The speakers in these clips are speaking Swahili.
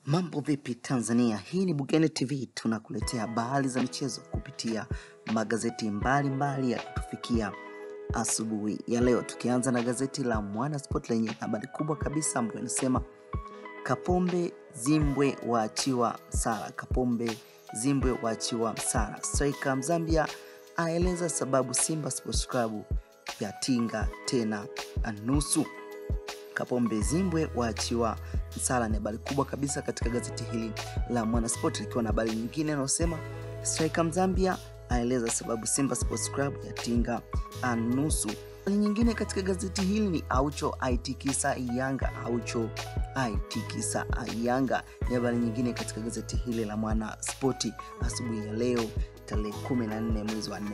Mambo vipi Tanzania? Hii ni Bugene TV, tunakuletea habari za michezo kupitia magazeti mbalimbali ya kutufikia asubuhi ya leo. Tukianza na gazeti la Mwana Sport lenye habari kubwa kabisa ambayo inasema Kapombe Zimbwe waachiwa msala. Kapombe Zimbwe waachiwa msala. Striker Mzambia aeleza sababu Simba Sports Club yatinga tena nusu. Kapombe Zimbwe waachiwa msala ni habari kubwa kabisa katika gazeti hili la Mwana Sport, likiwa na habari nyingine inayosema Striker Mzambia aeleza sababu Simba Sports Club yatinga nusu. Habari nyingine katika gazeti hili ni Aucho aitikisa Yanga. Aucho aitikisa Yanga ni habari nyingine katika gazeti hili la Mwana Sport asubuhi ya leo tarehe 14 mwezi wa 4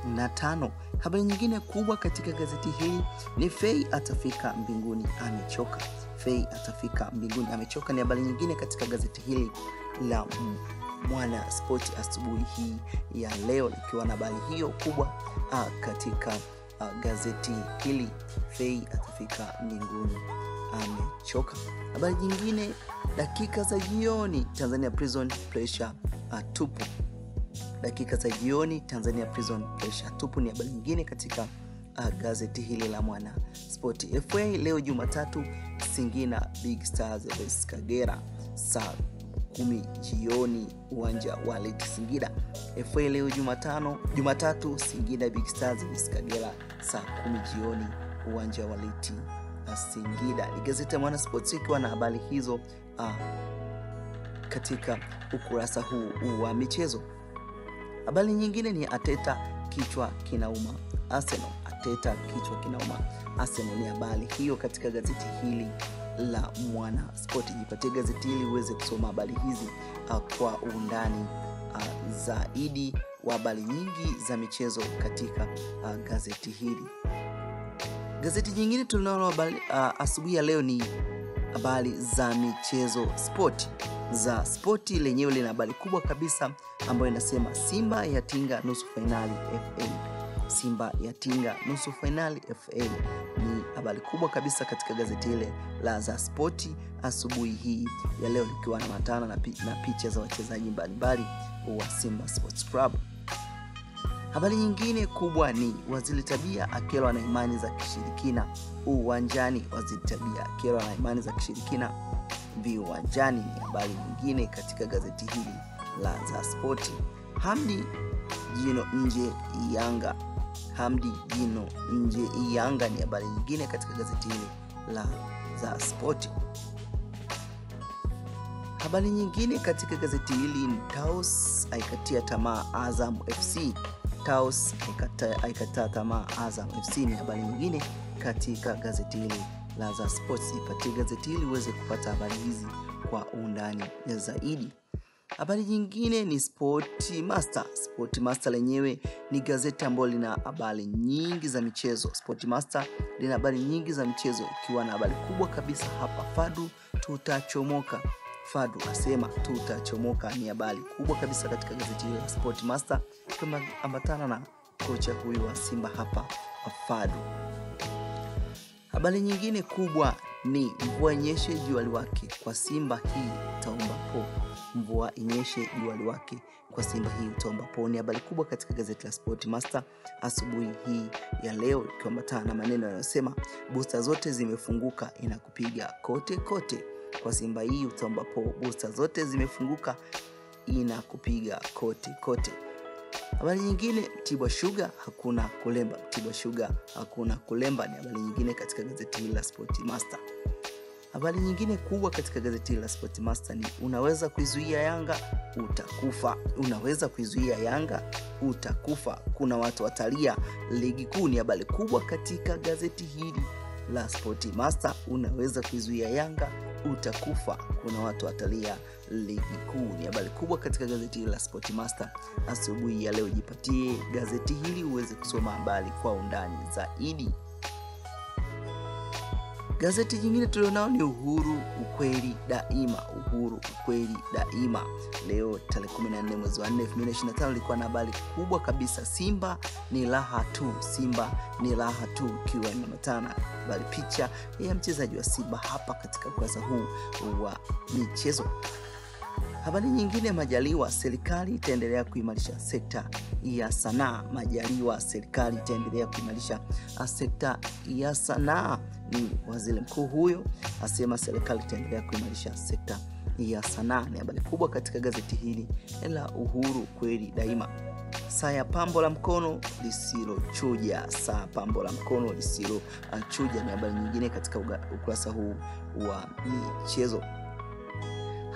2025. Habari nyingine kubwa katika gazeti hili ni Fei atafika mbinguni amechoka. Fei atafika mbinguni amechoka ni habari nyingine katika gazeti hili la Mwana Sport asubuhi hii ya leo, likiwa na habari hiyo kubwa katika gazeti hili. Fei atafika mbinguni amechoka. Habari nyingine, dakika za jioni Tanzania Prison pressure tupu. Dakika za jioni Tanzania Prison pressure tupu ni habari nyingine katika gazeti hili la Mwana Sport. FA leo Jumatatu Singida Big Stars vs Kagera saa 10 jioni uwanja wa Leti Singida. FA leo Jumatatu Singida Big Stars vs Kagera saa 10 jioni uwanja wa Leti Singida. Ni gazeti la Mwana Sport ikiwa na habari hizo katika ukurasa huu wa michezo. Habari nyingine ni Ateta kichwa kinauma Arsenal. Ateta kichwa kinauma Arsenal ni habari hiyo katika gazeti hili la Mwana Sport. Jipatie gazeti hili uweze kusoma habari hizi kwa undani zaidi wa habari nyingi za michezo katika gazeti hili. Gazeti nyingine tunalo asubuhi ya leo ni habari za michezo sport. Za spoti lenyewe lina habari kubwa kabisa ambayo inasema Simba yatinga nusu finali FA. Simba yatinga nusu finali FA ni habari kubwa kabisa katika gazeti ile la za spoti asubuhi hii ya leo, likiwa na matana na picha za wachezaji mbalimbali wa Simba Sports Club. Habari nyingine kubwa ni Waziri Tabia akelwa na imani za kishirikina uwanjani. Waziri Tabia akelwa na imani za kishirikina viwanjani ni habari nyingine katika gazeti hili la za spoti. Hamdi Jino nje Yanga. Hamdi Jino nje Yanga ni habari nyingine katika gazeti hili la za spoti. Habari nyingine katika gazeti hili ni Taos aikatia tamaa Azam FC. Taos aikataa tamaa Azam FC ni habari nyingine katika gazeti hili la za sports. Ipatie gazeti hili uweze kupata habari hizi kwa undani zaidi. Habari nyingine ni Sport Master. Sport Master lenyewe ni gazeti ambalo lina habari nyingi za michezo. Sport Master lina habari nyingi za michezo ikiwa na habari kubwa kabisa hapa. Fadu tutachomoka. Fadu asema tutachomoka ni habari kubwa kabisa katika gazeti hili la Sport Master, kama ambatana na kocha huyu wa Simba hapa Fadu. Habari nyingine kubwa ni mvua inyeshe jua liwake kwa Simba hii utaomba po. Mvua inyeshe jua liwake kwa Simba hii utaomba po ni habari kubwa katika gazeti la Sport Master asubuhi hii ya leo, ikiambatana na maneno yanayosema booster zote zimefunguka inakupiga kote kote kwa Simba hii utaomba po. Booster zote zimefunguka inakupiga kote kote. Habari nyingine, Tibwa Sugar hakuna kulemba. Tibwa Sugar hakuna kulemba ni habari nyingine katika gazeti hili la Sport Master. Habari nyingine kubwa katika gazeti hili la Sport Master ni unaweza kuizuia Yanga utakufa. Unaweza kuizuia Yanga utakufa. Kuna watu watalia ligi kuu ni habari kubwa katika gazeti hili la Sport Master. Unaweza kuizuia Yanga utakufa. Kuna watu watalia ligi kuu ni habari kubwa katika gazeti hili la Sport Master asubuhi ya leo. Jipatie gazeti hili uweze kusoma habari kwa undani zaidi. Gazeti jingine tulionao ni Uhuru Ukweli Daima. Uhuru Ukweli Daima leo tarehe 14 mwezi wa 4 2025 ilikuwa na habari kubwa kabisa. Simba ni raha tu, Simba ni raha tu, ikiwa imeambatana bali picha ya mchezaji wa Simba hapa katika ukurasa huu wa michezo. Habari nyingine, Majaliwa, serikali itaendelea kuimarisha sekta ya sanaa. Majaliwa, serikali itaendelea kuimarisha sekta ya sanaa. Ni waziri mkuu huyo asema serikali itaendelea kuimarisha sekta ya sanaa. Ni habari kubwa katika gazeti hili la Uhuru Kweli Daima. Saa ya pambo la mkono lisilochuja, saa pambo la mkono lisilochuja ni habari nyingine katika ukurasa huu wa michezo.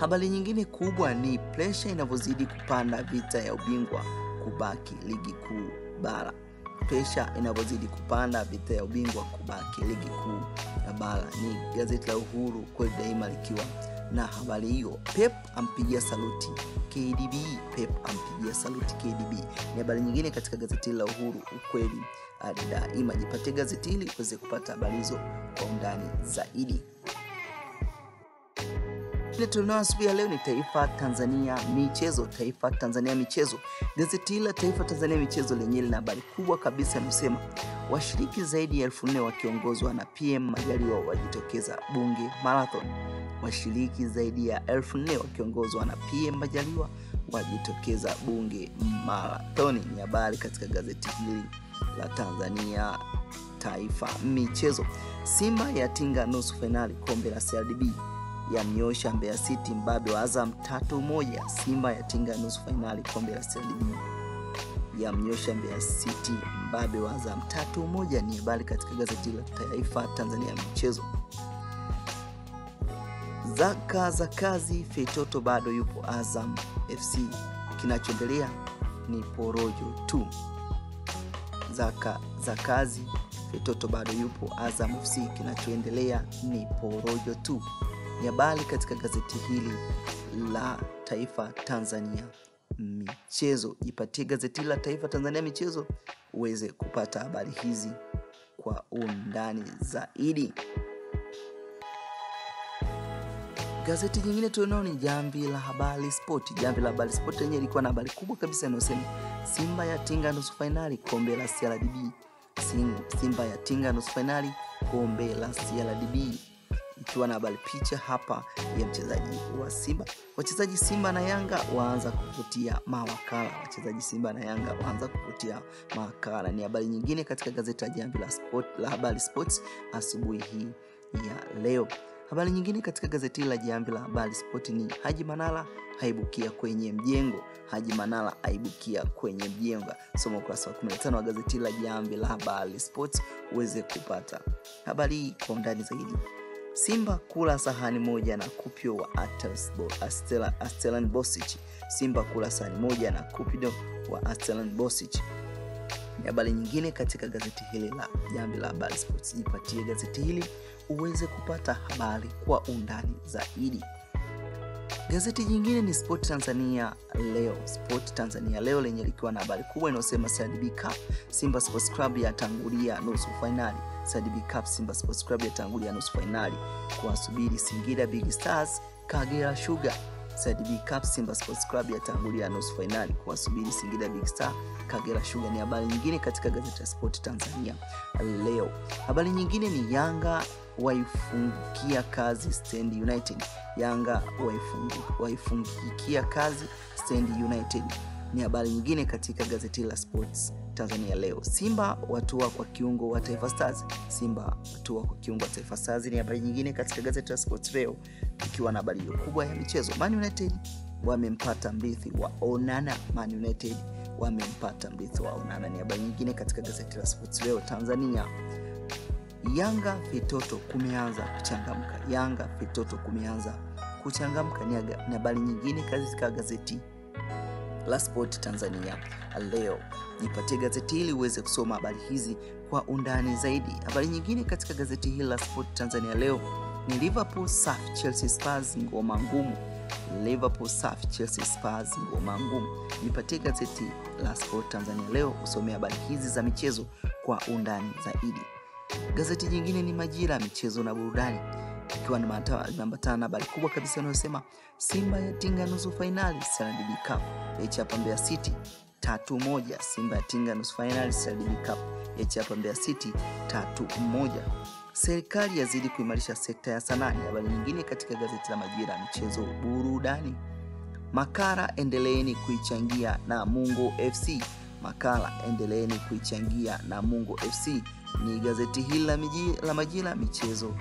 Habari nyingine kubwa ni pressure inavyozidi kupanda, vita ya ubingwa kubaki ligi kuu bara. Pressure inavyozidi kupanda, vita ya ubingwa kubaki ligi kuu ya bara. Ni gazeti la Uhuru Kweli Daima likiwa na habari hiyo. Pep ampigia saluti KDB, Pep ampigia saluti KDB. Ni habari nyingine katika gazeti la Uhuru Ukweli Daima. Jipatie gazeti hili uweze kupata habari hizo kwa undani zaidi. Ile tunao asubuhi ya leo ni Taifa Tanzania Michezo. Taifa Tanzania Michezo. Gazeti la Taifa Tanzania Michezo lenyewe lina habari kubwa kabisa inasema washiriki zaidi ya 1400 wakiongozwa na PM Majaliwa wajitokeza Bunge Marathon. Washiriki zaidi ya 1400 wakiongozwa na PM Majaliwa wajitokeza Bunge Marathon. Ni habari katika gazeti hili la Tanzania Taifa Michezo. Simba yatinga nusu finali kombe la CRDB. Yamnyosha Mbeya City mbabe wa Azam 3-1. Simba yatinga nusu finali kombe la CRDB. Yamnyosha Mbeya City mbabe wa Azam 3-1. Ni habari katika gazeti la Taifa Tanzania Michezo. Zaka za kazi, Feitoto bado yupo Azam FC. Kinachoendelea ni porojo tu. Zaka za kazi, Feitoto bado yupo Azam FC. Kinachoendelea ni porojo tu. Ni habari katika gazeti hili la Taifa Tanzania Michezo. Jipatie gazeti la Taifa Tanzania Michezo uweze kupata habari hizi kwa undani zaidi. Gazeti jingine tunao ni Jamvi la Habari Sport. Jamvi la Habari Sport yenyewe ilikuwa na habari kubwa kabisa inayosema Simba yatinga nusu finali kombe la CRDB. Simba yatinga nusu finali kombe la CRDB. Ikiwa na habari picha hapa ya mchezaji wa Simba. Wachezaji Simba na Yanga waanza kuvutia mawakala. Wachezaji Simba na Yanga waanza kuvutia mawakala. Ni habari nyingine katika gazeti la Jamvi la Habari Sports asubuhi hii ya leo. Habari nyingine katika gazeti la Jamvi la Habari Sport ni Haji Manara haibukia kwenye mjengo. Haji Manara haibukia kwenye mjengo. Soma ukurasa wa 15 wa gazeti la Jamvi la Habari Sport uweze kupata habari kwa undani zaidi. Simba kula sahani moja na Kupio wa Astelan Bosic. Simba kula sahani moja na Kupio wa Astelan Bosic. Ni habari nyingine katika gazeti hili la Jamvi la Habari Sports. Jipatie gazeti hili uweze kupata habari kwa undani zaidi. Gazeti jingine ni Sport Tanzania Leo. Sport Tanzania Leo lenye likiwa na habari kubwa inayosema CRDB Cup, Simba Sports Club yatangulia nusu finali. CRDB Cup, Simba Sports Club yatangulia nusu finali kuwasubiri Singida Big Stars, Kagera Sugar. CRDB Cup, Simba Sports Club yatangulia nusu finali kuwasubiri Singida Big Star, Kagera Sugar. Ni habari nyingine katika gazeti la Sport Tanzania Leo. Habari nyingine ni Yanga waifungia kazi Stand United. Yanga waifungia kazi Stand United. Ni habari nyingine katika gazeti la Sports Tanzania Leo. Simba watua kwa kiungo wa Taifa Stars. Simba watua kwa kiungo wa Taifa Stars. Ni habari nyingine katika gazeti la Sports Leo ikiwa na habari kubwa ya michezo. Man United wamempata mrithi wa Onana. Man United wamempata mrithi wa Onana. Ni habari nyingine katika gazeti la Sports Leo Tanzania. Yanga Feitoto kumeanza kuchangamka. Yanga Feitoto kumeanza kuchangamka. Ni habari nyingine katika gazeti la Sport Tanzania Leo. Jipatie gazeti hili uweze kusoma habari hizi kwa undani zaidi. Habari nyingine katika gazeti hili la Sport Tanzania Leo ni Liverpool safi Chelsea Spurs ngoma ngumu. Liverpool safi Chelsea Spurs ngoma ngumu. Jipatie gazeti la Sport Tanzania Leo usome habari hizi za michezo kwa undani zaidi. Gazeti jingine ni Majira, michezo na burudani, ikiwa ni limeambatana na habari kubwa kabisa inayosema Simba yatinga nusu finali CRDB Cup, yaichapa Mbeya City 3-1. Simba yatinga nusu finali CRDB Cup, yaichapa Mbeya City 3-1. Serikali yazidi kuimarisha sekta ya sanaa, habari nyingine katika gazeti la Majira, michezo burudani. Makala endeleeni kuichangia Namungo FC. Makala endeleeni kuichangia Namungo FC ni gazeti hili la Majira, michezo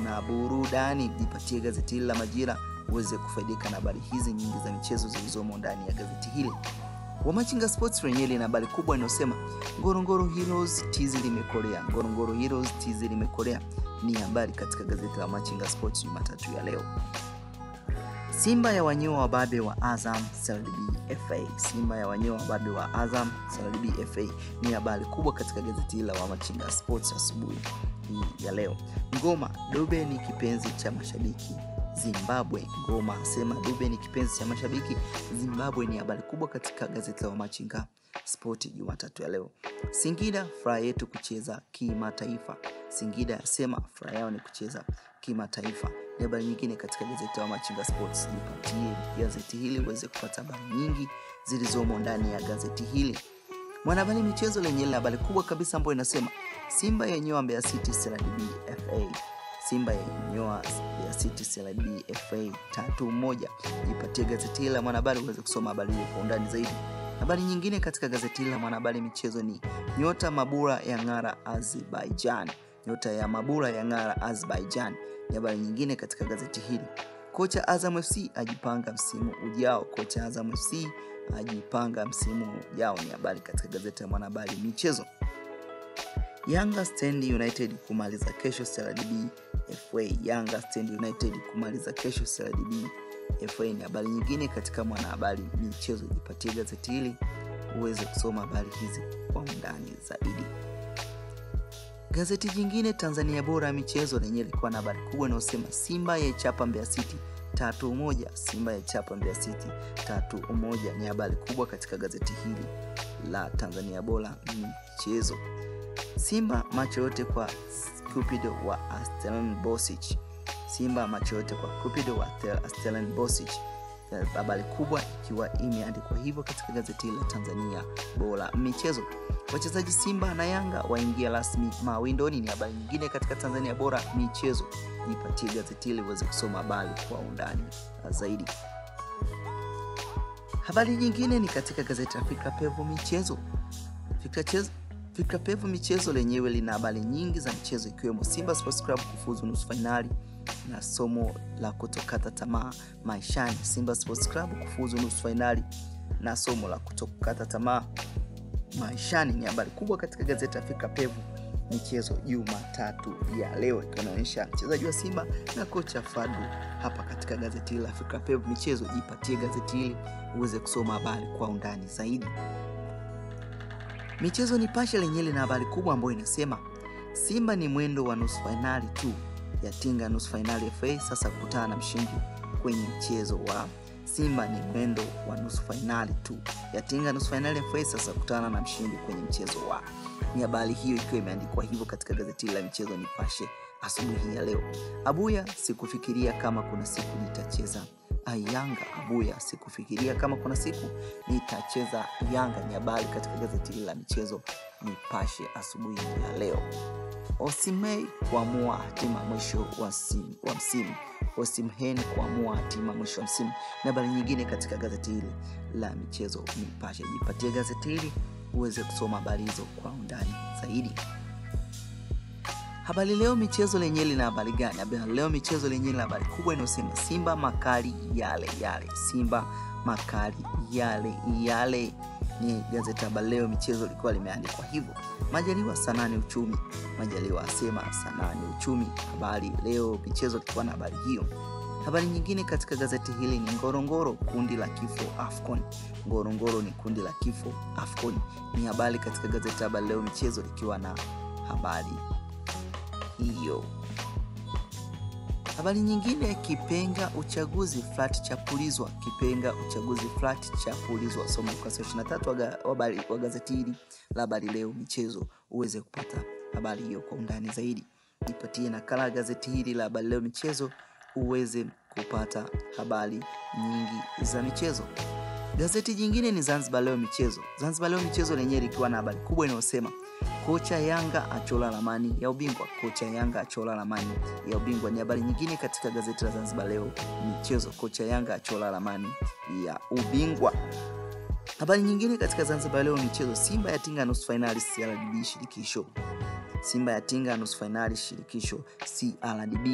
na burudani. Jipatie gazeti hili la Majira uweze kufaidika na habari hizi nyingi za michezo zilizomo ndani ya gazeti hili. Wamachinga Sports lenyewe na habari kubwa inayosema Ngorongoro Heroes tizi limekolea. Ngorongoro Heroes tizi limekolea ni habari katika gazeti la Wamachinga Sports Jumatatu ya leo. Simba ya wanyoa wababe wa Azam CRDB FA. Simba ya wanyoa wababe wa Azam CRDB FA ni habari kubwa katika gazeti la Wamachinga Sports asubuhi ya leo. Ngoma, Dube ni kipenzi cha mashabiki Zimbabwe. Ngoma asema Dube ni kipenzi cha mashabiki Zimbabwe ni habari kubwa katika gazeti la Wamachinga Sport Jumatatu ya leo. Singida, furaha yetu kucheza kimataifa. Singida yasema furaha yao ni kucheza kimataifa ni habari nyingine katika gazeti la Wamachinga Sports. Jipatie gazeti hili uweze kupata habari nyingi zilizomo ndani ya gazeti hili. Mwanahabari michezo lenyewe habari kubwa kabisa ambayo inasema Simba yenyewe Mbeya City CRDB FA. Simba yenyewe Mbeya City CRDB FA 3-1. Jipatie gazeti hili la Mwanahabari uweze kusoma habari hiyo kwa undani zaidi. Habari nyingine katika gazeti hili la Mwanahabari michezo ni nyota Mabura ya ng'ara Azerbaijan. Nyota ya Mabura ya ng'ara Azerbaijan ni habari nyingine katika gazeti hili. Kocha Azam FC ajipanga msimu ujao. Kocha Azam FC ajipanga msimu ujao ni habari katika gazeti la Mwanahabari michezo. Yanga Stand United kumaliza kesho CRDB FA. Yanga Stand United kumaliza kesho CRDB FA ni habari nyingine katika Mwanahabari michezo. Jipatie gazeti hili uweze kusoma habari hizi kwa undani zaidi. Gazeti jingine Tanzania Bora michezo lenyewe lilikuwa na habari kubwa inayosema Simba yaichapa Mbeya City 3-1. Simba yaichapa Mbeya City 3-1 ni habari kubwa katika gazeti hili la Tanzania Bora michezo. Simba macho yote kwa Cupido wa Stellenbosch. Simba macho yote kwa Cupido wa Stellenbosch. Habari kubwa ikiwa imeandikwa hivyo katika gazeti la Tanzania Bora michezo. Wachezaji Simba na Yanga waingia rasmi mawindoni ni habari nyingine katika Tanzania Bora michezo. Jipatie gazeti hili uweze kusoma habari kwa undani zaidi. Habari nyingine ni katika gazeti la Fikra Pevu michezo. Fikra Pevu michezo lenyewe lina habari nyingi za michezo ikiwemo Simba Sports Club kufuzu nusu finali na somo la kutokata tamaa maishani. Simba Sports Club kufuzu nusu finali na somo la kutokata tamaa maishani ni habari kubwa katika gazeti la Fikra Pevu michezo Jumatatu ya leo, inaonyesha mchezaji wa Simba na kocha Fadu hapa katika gazeti la Fikra Pevu michezo. Jipatie gazeti hili uweze kusoma habari kwa undani zaidi. Michezo Nipashe lenyewe na habari kubwa ambayo inasema Simba ni mwendo wa nusu finali tu, yatinga nusu finali FA sasa kukutana na mshindi kwenye mchezo wa. Simba ni mwendo wa nusu finali tu, yatinga nusu finali FA sasa kukutana na mshindi kwenye mchezo wa. Ni habari hiyo ikiwa imeandikwa hivyo katika gazeti la michezo Nipashe asubuhi ya leo. Abuya, sikufikiria kama kuna siku nitacheza Yanga. Abuya, sikufikiria kama kuna siku nitacheza Yanga ni habari katika gazeti la michezo Nipashe asubuhi ya leo. Osimhen kuamua hatima mwisho wa msimu. Osimhen kuamua hatima mwisho wa msimu na habari nyingine katika gazeti hili la michezo Nipashe. Jipatie gazeti hili uweze kusoma habari hizo kwa undani zaidi. Habari Leo michezo lenyewe lina habari gani? Habari Leo michezo lenyewe lina habari kubwa inayosema Simba makali yale yale. Simba makali yale yale ni gazeti Habari Leo michezo lilikuwa limeandikwa hivyo. Majaliwa sanaa ni uchumi. Majaliwa asema sanaa ni uchumi. Habari Leo michezo lilikuwa na habari hiyo. Habari nyingine katika gazeti hili ni Ngorongoro kundi la kifo AFCON. Ngorongoro ni kundi la kifo AFCON ni habari katika gazeti Habari Leo michezo likiwa na habari hiyo. Habari nyingine kipenga uchaguzi flat chapulizwa. Kipenga uchaguzi flat chapulizwa. Soma ukurasa 23 wa gazeti hili la Habari Leo michezo uweze kupata habari hiyo kwa undani zaidi. Jipatie nakala ya gazeti hili la Habari Leo Michezo uweze kupata habari nyingi za michezo. Gazeti jingine ni Zanzibar Leo Michezo. Zanzibar Leo Michezo lenyewe likiwa na habari kubwa inayosema kocha Yanga achora ramani ya ubingwa. Kocha Yanga achora ramani ya ubingwa ni habari nyingine katika gazeti la Zanzibar Leo Michezo. Kocha Yanga achora ramani ya ubingwa. Habari nyingine katika Zanzibar Leo Michezo, Simba yatinga nusu finali CRDB shirikisho. Simba yatinga nusu finali shirikisho CRDB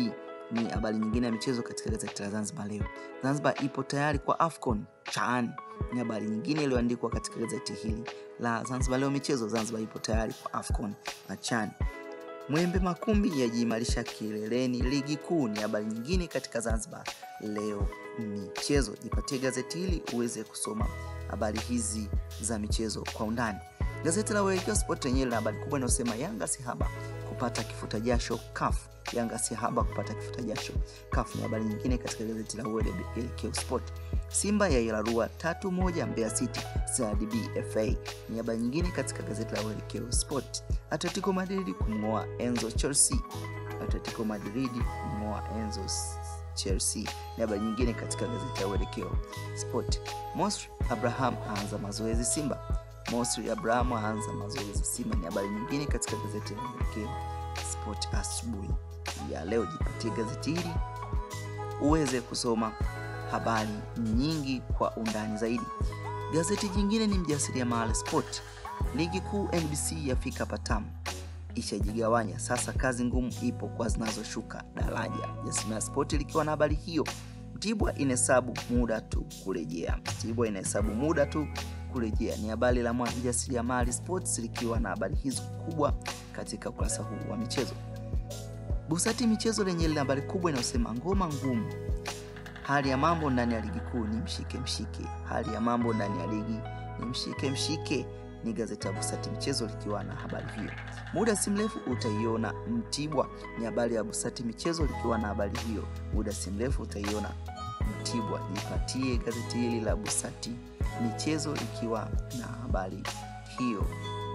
ni habari nyingine ya michezo katika gazeti la Zanzibar Leo. Zanzibar ipo tayari kwa AFCON CHAN ni habari nyingine iliyoandikwa katika gazeti hili la Zanzibar Leo Michezo. Zanzibar ipo tayari kwa AFCON na CHAN. Mwembe Makumbi yajiimarisha kileleni ligi kuu ni habari nyingine katika Zanzibar Leo Michezo. Jipatie gazeti hili uweze kusoma habari hizi za michezo kwa undani. Gazeti la Uelekeo Sport lenyewe lina habari kubwa inayosema Yanga si haba kupata kifuta jasho CAF. Yanga si haba kupata kifuta jasho CAF ni habari nyingine katika gazeti la Uelekeo Sport. Simba yairarua 3-1 Mbeya City CRDB FA ni habari nyingine katika gazeti la Uelekeo Sport. Atletico Madrid kumngoa Enzo Chelsea. Atletico Madrid kumngoa Enzo Chelsea ni habari nyingine katika gazeti la Uelekeo Sport. Mosri Abraham aanza mazoezi Simba. Mosri Abraham aanza mazoezi Simba ni habari nyingine katika gazeti la Uelekeo Sport asubuhi ya leo. Jipatie gazeti hili uweze kusoma habari nyingi kwa undani zaidi. Gazeti jingine ni Mjasiriamali Sport. Ligi kuu NBC yafika patamu, ishajigawanya sasa, kazi ngumu ipo kwa zinazoshuka daraja. Mjasiriamali Sport likiwa na habari hiyo. Mtibwa inahesabu muda tu kurejea. Mtibwa inahesabu muda tu kurejea ni habari la Mjasiriamali Sports likiwa na habari hizo kubwa katika ukurasa huu wa michezo. Busati Michezo lenyewe lina habari kubwa inayosema ngoma ngumu. Hali ya mambo ndani ya ligi kuu ni mshike mshike. Hali ya mambo ndani ya ligi ni mshike mshike ni gazeti la Busati Michezo likiwa na habari hiyo. Muda si mrefu utaiona Mtibwa ni habari ya Busati Michezo likiwa na habari hiyo. Muda si mrefu utaiona Mtibwa. Jipatie gazeti hili la Busati Michezo likiwa na habari hiyo.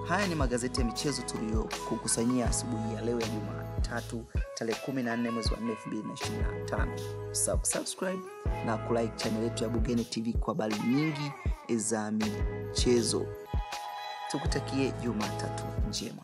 Haya ni magazeti ya michezo tuliyokukusanyia asubuhi ya leo ya Jumatatu tarehe 14 mwezi wa 4 2025. Subscribe na kulike channel yetu ya Bugene TV kwa habari nyingi za michezo. Tukutakie Jumatatu njema.